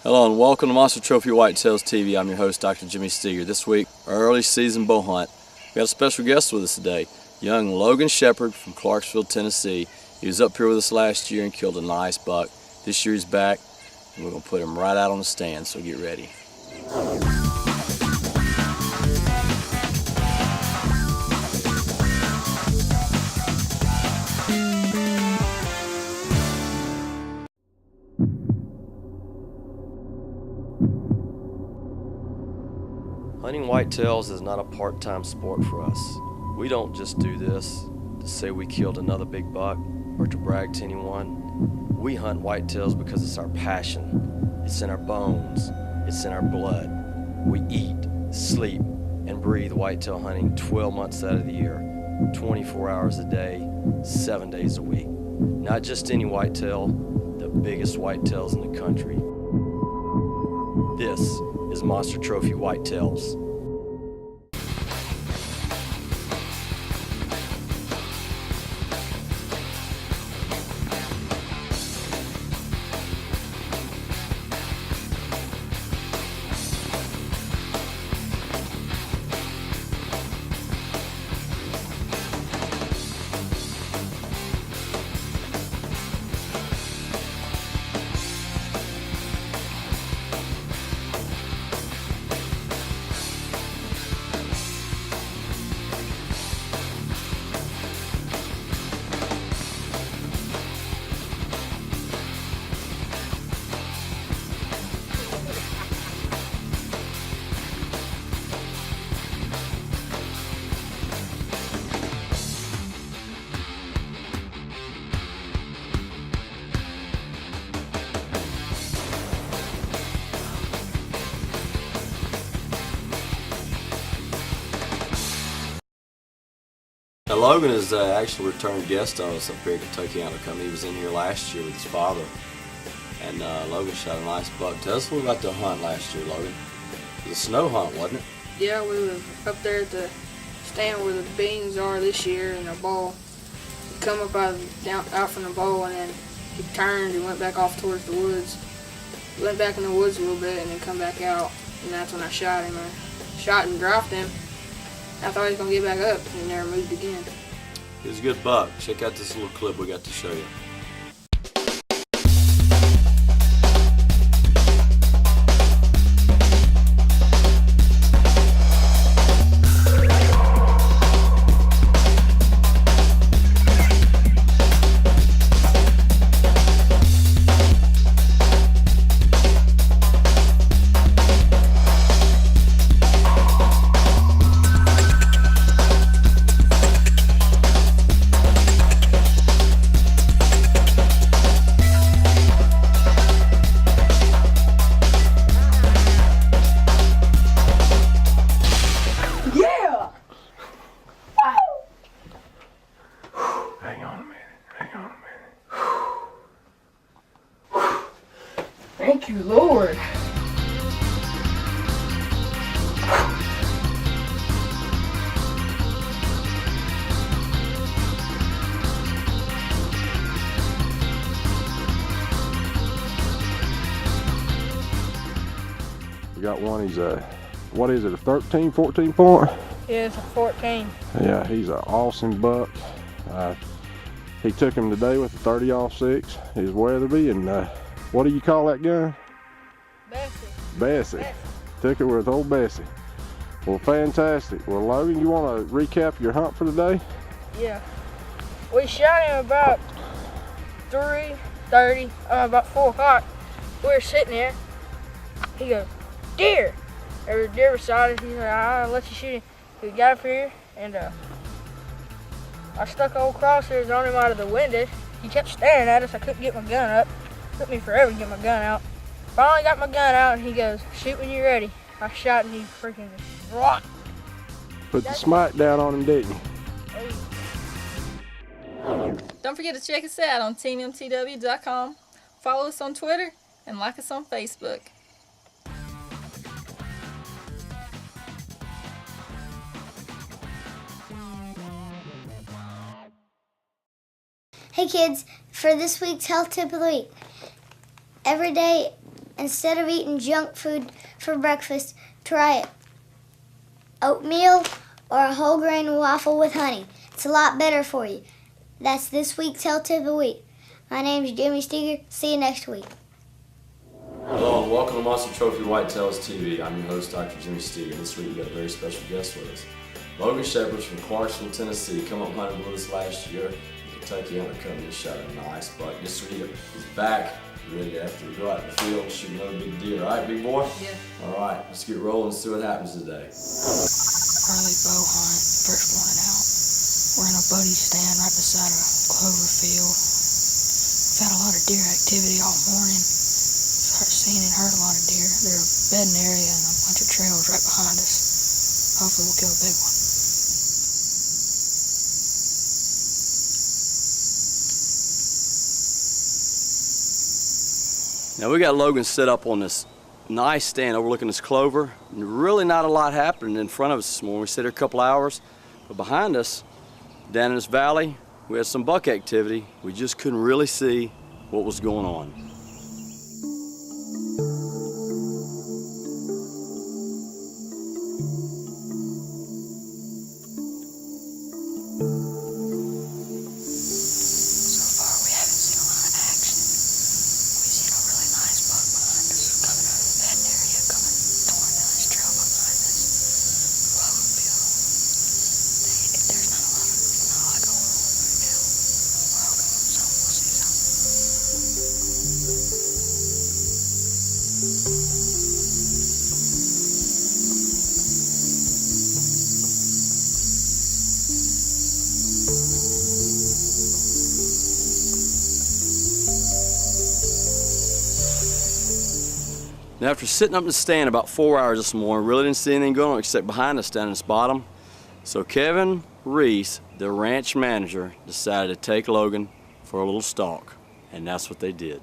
Hello and welcome to Monster Trophy Whitetails TV. I'm your host, Dr. Jimmy Steger. This week, our early season bow hunt. We got a special guest with us today, young Logan Shepherd from Clarksville, Tennessee. He was up here with us last year and killed a nice buck. This year he's back, and we're going to put him right out on the stand, so get ready. Hunting whitetails is not a part-time sport for us. We don't just do this to say we killed another big buck or to brag to anyone. We hunt whitetails because it's our passion. It's in our bones. It's in our blood. We eat, sleep, and breathe whitetail hunting 12 months out of the year, 24 hours a day, 7 days a week. Not just any whitetail, the biggest whitetails in the country. This is Monster Trophy Whitetails. Now, Logan is actually a return guest on us up here at Kentucky Outdoor Company. He was in here last year with his father, and Logan shot a nice buck. Tell us what about the hunt last year, Logan. It was a snow hunt, wasn't it? Yeah, we were up there at the stand where the beans are this year in a bowl. He come up out from the bowl, and then he turned and went back off towards the woods. Went back in the woods a little bit and then come back out, and that's when I shot him. I shot and dropped him. I thought he was going to get back up, and he never moved again. It was a good buck. Check out this little clip we got to show you. Thank you, Lord. We got one, he's what is it, a 13, 14 point? Yeah, it's a 14. Yeah, he's an awesome buck. He took him today with a 30-06, his Weatherby, and what do you call that gun? Bessie. Took it with old Bessie. Well, fantastic. Well, Logan, you want to recap your hunt for today? Yeah. We shot him about 3:30, about 4 o'clock. We were sitting there. He goes, deer. There was a deer beside us. He's like, I'll let you shoot him. We got up here, and I stuck old crosshairs on him out of the window. He kept staring at us. I couldn't get my gun up. Took me forever to get my gun out. Finally got my gun out, and he goes, shoot when you're ready. I shot, and he freaking just rocked. Put the smack down on him, didn't you? Don't forget to check us out on teammtw.com. Follow us on Twitter and like us on Facebook. Hey kids, for this week's health tip of the week, every day Instead of eating junk food for breakfast, try it. Oatmeal or a whole grain waffle with honey. It's a lot better for you. That's this week's Health Tip of the Week. My name is Jimmy Steger. See you next week. Hello and welcome to Monster Trophy Whitetails TV. I'm your host, Dr. Jimmy Steger. This week we got a very special guest with us. Logan Shepherd's from Clarksville, Tennessee. Come up hunting with us last year. Kentucky Hunter Company shot a nice buck. This week he's back, ready after we go out in the field and shoot another big deer. All right, big boy? Yeah. All right, let's get rolling and see what happens today. Early bow hunt, first morning out. We're in a buddy stand right beside a clover field. We've had a lot of deer activity all morning. Seen and heard a lot of deer. There's a bedding area and a bunch of trails right behind us. Hopefully we'll kill a big one. Now we got Logan set up on this nice stand overlooking this clover. Really not a lot happening in front of us this morning. We sat here a couple hours, but behind us, down in this valley, we had some buck activity. We just couldn't really see what was going on. Now after sitting up in the stand about 4 hours this morning, really didn't see anything going on except behind us down in this bottom. So Kevin Reese, the ranch manager, decided to take Logan for a little stalk, and that's what they did.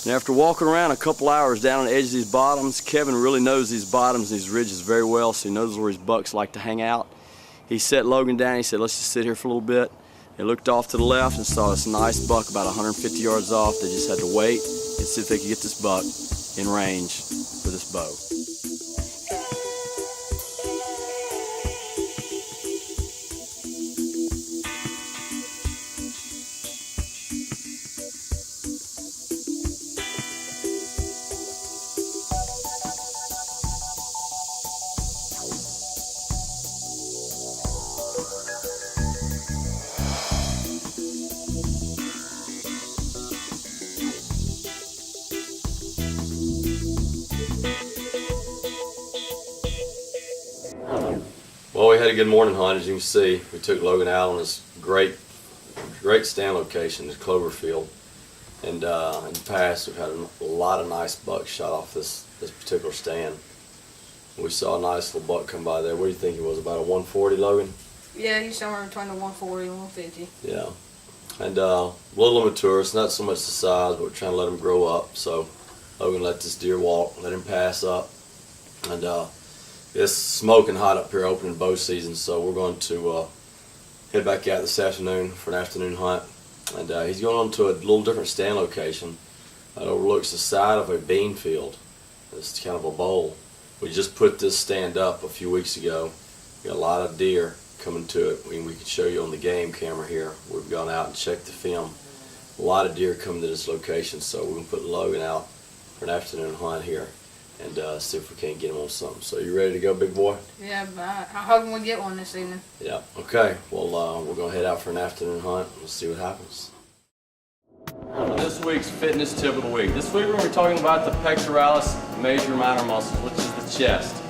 Now after walking around a couple hours down on the edge of these bottoms, Kevin really knows these bottoms and these ridges very well, so he knows where his bucks like to hang out. He set Logan down, he said, let's just sit here for a little bit. He looked off to the left and saw this nice buck about 150 yards off. They just had to wait and see if they could get this buck in range for this bow. Well, we had a good morning hunt, as you can see. We took Logan out on this great stand location, this clover field. And in the past, we've had a lot of nice bucks shot off this particular stand. We saw a nice little buck come by there. What do you think it was, about a 140, Logan? Yeah, he's somewhere between the 140 and 150. Yeah. And a little immature, it's not so much the size, but we're trying to let him grow up. So Logan let this deer walk, let him pass up. And it's smoking hot up here opening bow season, so we're going to head back out this afternoon for an afternoon hunt. And he's going on to a little different stand location that overlooks the side of a bean field. It's kind of a bowl. We just put this stand up a few weeks ago. We got a lot of deer coming to it. We can show you on the game camera here. We've gone out and checked the film. A lot of deer coming to this location, so we're going to put Logan out for an afternoon hunt here and see if we can't get him on something. So you ready to go, big boy? Yeah, but I'm hoping we get one this evening. Yeah, okay. Well, we're going to head out for an afternoon hunt. We'll see what happens. This week's fitness tip of the week. This week we're going to be talking about the pectoralis major minor muscles, which is the chest.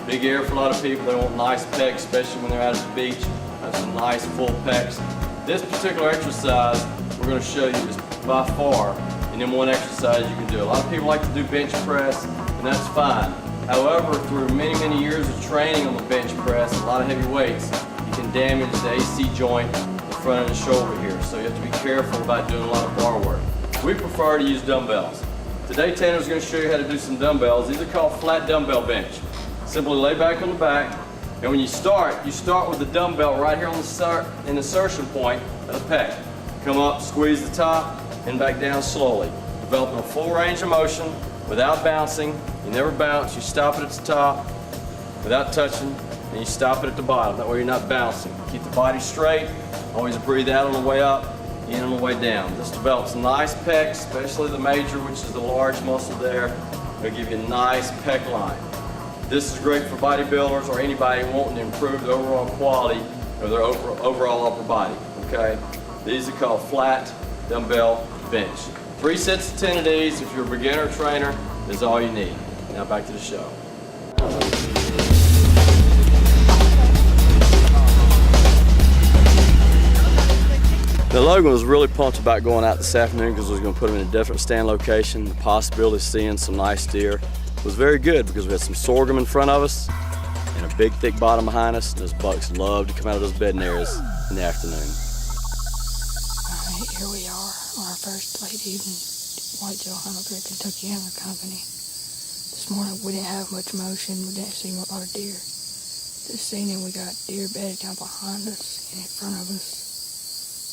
Big area for a lot of people. They want nice pecs, especially when they're out at the beach. have some nice full pecs. This particular exercise we're going to show you is by far and then one exercise you can do. A lot of people like to do bench press, and that's fine. However, through many years of training on the bench press, a lot of heavy weights, you can damage the AC joint in the front of the shoulder here. So you have to be careful about doing a lot of bar work. We prefer to use dumbbells. Today Tanner's going to show you how to do some dumbbells. These are called flat dumbbell bench. Simply lay back on the back, and when you start with the dumbbell right here on the insertion point of the pec. Come up, squeeze the top, and back down slowly. Developing a full range of motion without bouncing. You never bounce, you stop it at the top without touching, and you stop it at the bottom. That way you're not bouncing. Keep the body straight, always breathe out on the way up, in on the way down. This develops nice pecs, especially the major, which is the large muscle there. It'll give you a nice pec line. This is great for bodybuilders or anybody wanting to improve the overall quality of their overall upper body, okay? These are called flat dumbbell bench. 3 sets of 10 of these, if you're a beginner or trainer, is all you need. Now back to the show. Now Logan was really pumped about going out this afternoon because we was going to put him in a different stand location. The possibility of seeing some nice deer was very good because we had some sorghum in front of us and a big thick bottom behind us. Those bucks love to come out of those bedding areas in the afternoon. Alright, here we are on our first late evening whitetail hunt up here at Kentucky Animal Company. This morning we didn't have much motion, we didn't see a lot of deer. This evening we got deer bedded down behind us and in front of us.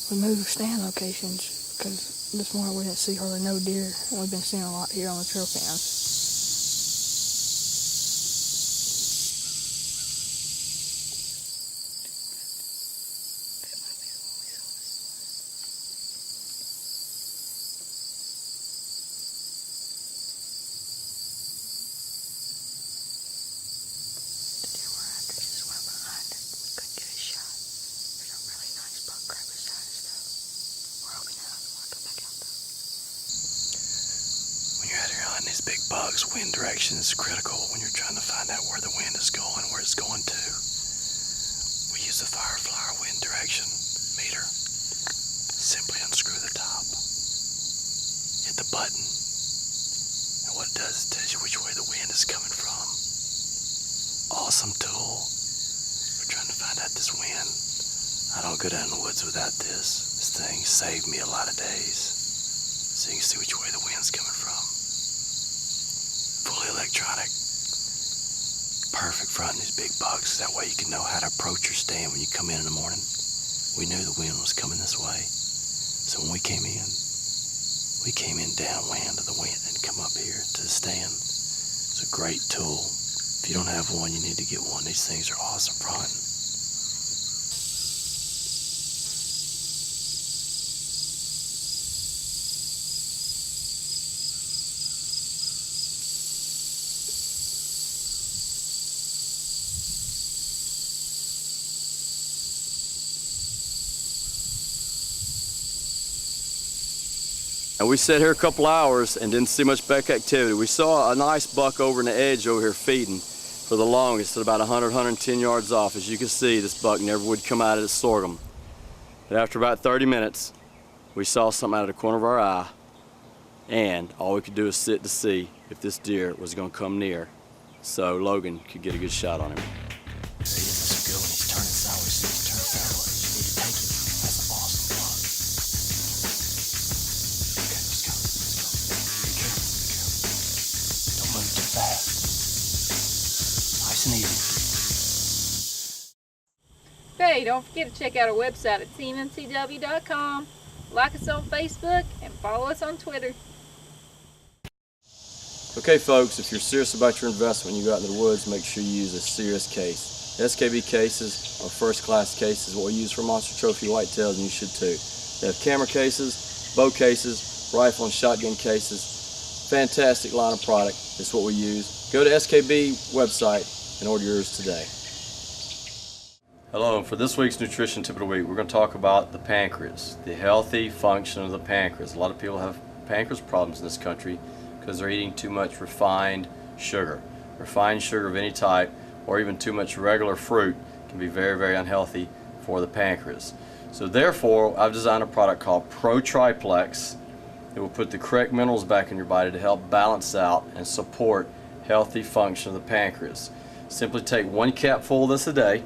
We moved stand locations because this morning we didn't see hardly no deer, and we've been seeing a lot here on the trail cams. These big bugs, wind direction is critical when you're trying to find out where the wind is going, where it's going to. We use the Firefly wind direction meter. Simply unscrew the top, hit the button, and what it does is tells you which way the wind is coming from. Awesome tool for trying to find out this wind. I don't go down in the woods without this. This thing saved me a lot of days. So you can see which way the wind's coming from. Fully electronic. Perfect for hunting these big bugs. That way you can know how to approach your stand when you come in the morning. We knew the wind was coming this way. So when we came in downwind of the wind and come up here to the stand. It's a great tool. If you don't have one, you need to get one. These things are awesome for hunting. And we sat here a couple hours and didn't see much buck activity. We saw a nice buck over in the edge over here feeding for the longest at about 100, 110 yards off. As you can see, this buck never would come out of the sorghum. But after about 30 minutes, we saw something out of the corner of our eye, and all we could do was sit to see if this deer was going to come near, so Logan could get a good shot on him. See, this is good when he's turning sideways, so he's turning sideways. You need to take it. That's an awesome buck. Okay, let's go. Be careful, be careful. Don't move too fast. Nice and easy. Hey, don't forget to check out our website at teammtw.com. Like us on Facebook and follow us on Twitter. Okay folks, if you're serious about your investment when you go out into the woods, make sure you use a serious case. SKB cases are first class cases, what we use for monster trophy whitetails, and you should too. They have camera cases, bow cases, rifle and shotgun cases. Fantastic line of product. It's what we use. Go to SKB website and order yours today. Hello, and for this week's nutrition tip of the week, we're going to talk about the pancreas, the healthy function of the pancreas. A lot of people have pancreas problems in this country because they're eating too much refined sugar. Refined sugar of any type, or even too much regular fruit, can be very, very unhealthy for the pancreas. So therefore, I've designed a product called Pro Triplex. It will put the correct minerals back in your body to help balance out and support healthy function of the pancreas. Simply take 1 capful of this a day,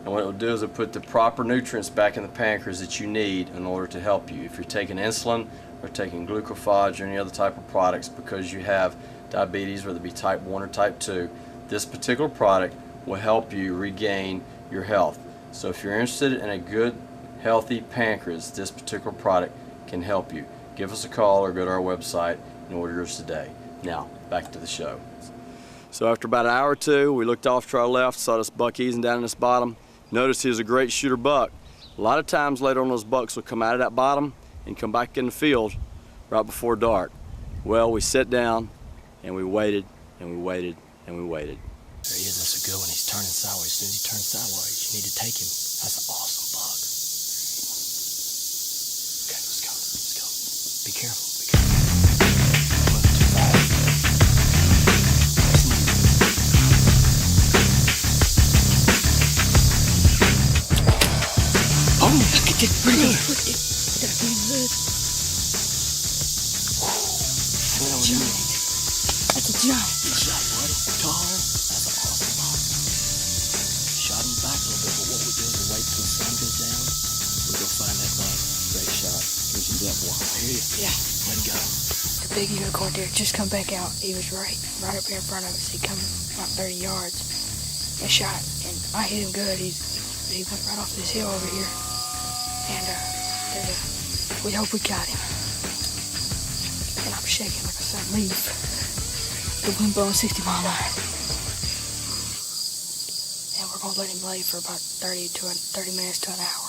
and what it will do is it will put the proper nutrients back in the pancreas that you need in order to help you. If you're taking insulin or taking glucophage or any other type of products because you have diabetes, whether it be type 1 or type 2, this particular product will help you regain your health. So if you're interested in a good, healthy pancreas, this particular product can help you. Give us a call or go to our website and order yours today. Now, back to the show. So after about an hour or two, we looked off to our left, saw this buck easing down in this bottom. Noticed he was a great shooter buck. A lot of times later on, those bucks will come out of that bottom and come back in the field right before dark. Well, we sat down and we waited and we waited and we waited. There he is. That's a good one. He's turning sideways. As soon as he turns sideways, you need to take him. That's an awesome buck. Okay, let's go. Let's go. Be careful. Be careful. Look, too fast. Oh, look at that. Pretty good. That's pretty good. That's a giant. Good shot, buddy. Tall. That's an awesome buck. Shot him back a little bit, but what we do is we wait till the sun goes down. We go find that buck. Great shot. Here's him up wild. I hear you. Yeah. Let him go. The big unicorn deer just come back out. He was right up here in front of us. He come about 30 yards and shot, and I hit him good. He went right off this hill over here, and we hope we got him. And I'm shaking like a sad leaf. The wind blowing 60 mile an hour. And we're gonna let him lay for about 30 minutes to an hour,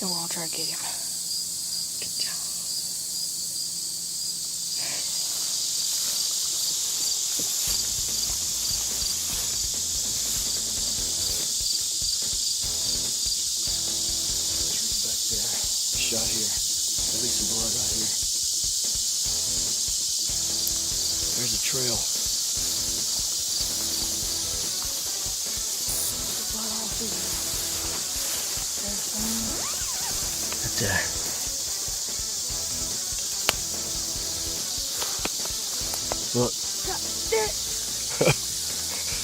and we're gonna try to get him. Good job. Back there. Shot here. There'll be some blood right here. There's a trail. Right there. Look.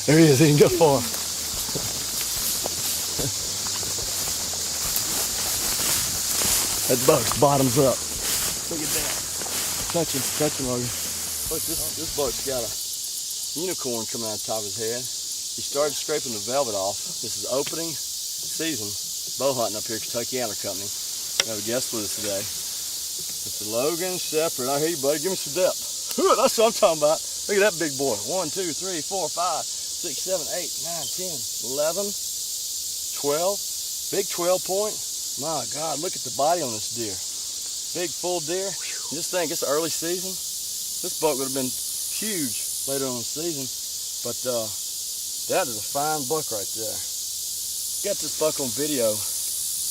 There he is. He can go far. That buck's bottoms up. Look at that. Touch him, Logan. Look, this buck's got a unicorn coming out of the top of his head. He started scraping the velvet off. This is opening season bow hunting up here at Kentucky Antler Company. We have a guest with us today. Mr. Logan Shepherd. I hear you, buddy. Give me some depth. That's what I'm talking about. Look at that big boy. 1, 2, 3, 4, 5, 6, 7, 8, 9, 10, 11, 12. Big 12 point. My God, look at the body on this deer. Big full deer. Just think, it's early season. This buck would have been huge later on in the season, but that is a fine buck right there. Got this buck on video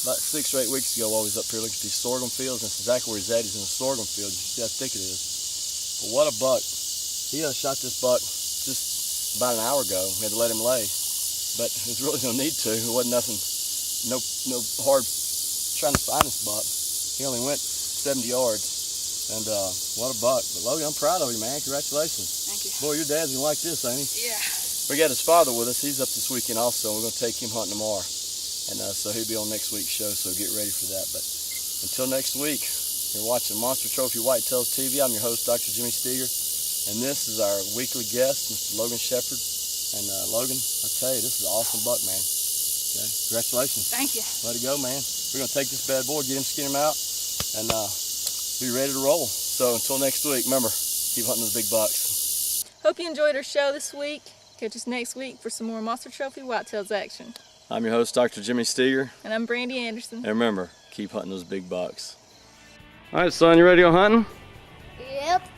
about 6 or 8 weeks ago while we was up here looking at these sorghum fields, and that's exactly where he's at. He's in a sorghum field. You see how thick it is. But what a buck. He shot this buck just about an hour ago. We had to let him lay, but there's really no need to. It wasn't nothing, no hard trying to find this buck. He only went 70 yards, and what a buck. But Logan, I'm proud of you, man. Congratulations. Thank you. Boy, your dad's gonna like this, ain't he? Yeah. We got his father with us. He's up this weekend also. We're going to take him hunting tomorrow. And so he'll be on next week's show, so get ready for that. But until next week, you're watching Monster Trophy Whitetails TV. I'm your host, Dr. Jimmy Steger. And this is our weekly guest, Mr. Logan Shepherd. And Logan, I tell you, this is an awesome buck, man. Okay? Congratulations. Thank you. Let it go, man. We're going to take this bad boy, get him, skin him out, and be ready to roll. So until next week, remember, keep hunting those big bucks. Hope you enjoyed our show this week. Catch us next week for some more Monster Trophy Whitetails action. I'm your host, Dr. Jimmy Steger. And I'm Brandy Anderson. And remember, keep hunting those big bucks. All right, son, you ready to go hunting? Yep.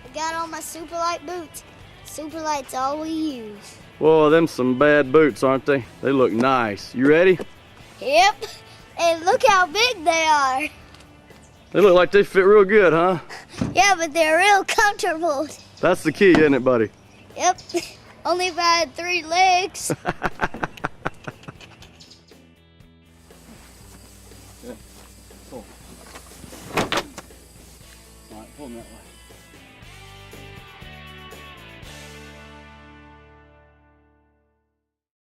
I got on my super light boots. Super light's all we use. Whoa, them some bad boots, aren't they? They look nice. You ready? Yep. And look how big they are. They look like they fit real good, huh? Yeah, but they're real comfortable. That's the key, isn't it, buddy? Yep. Only if I had 3 legs. Pull. All right, pull him that way.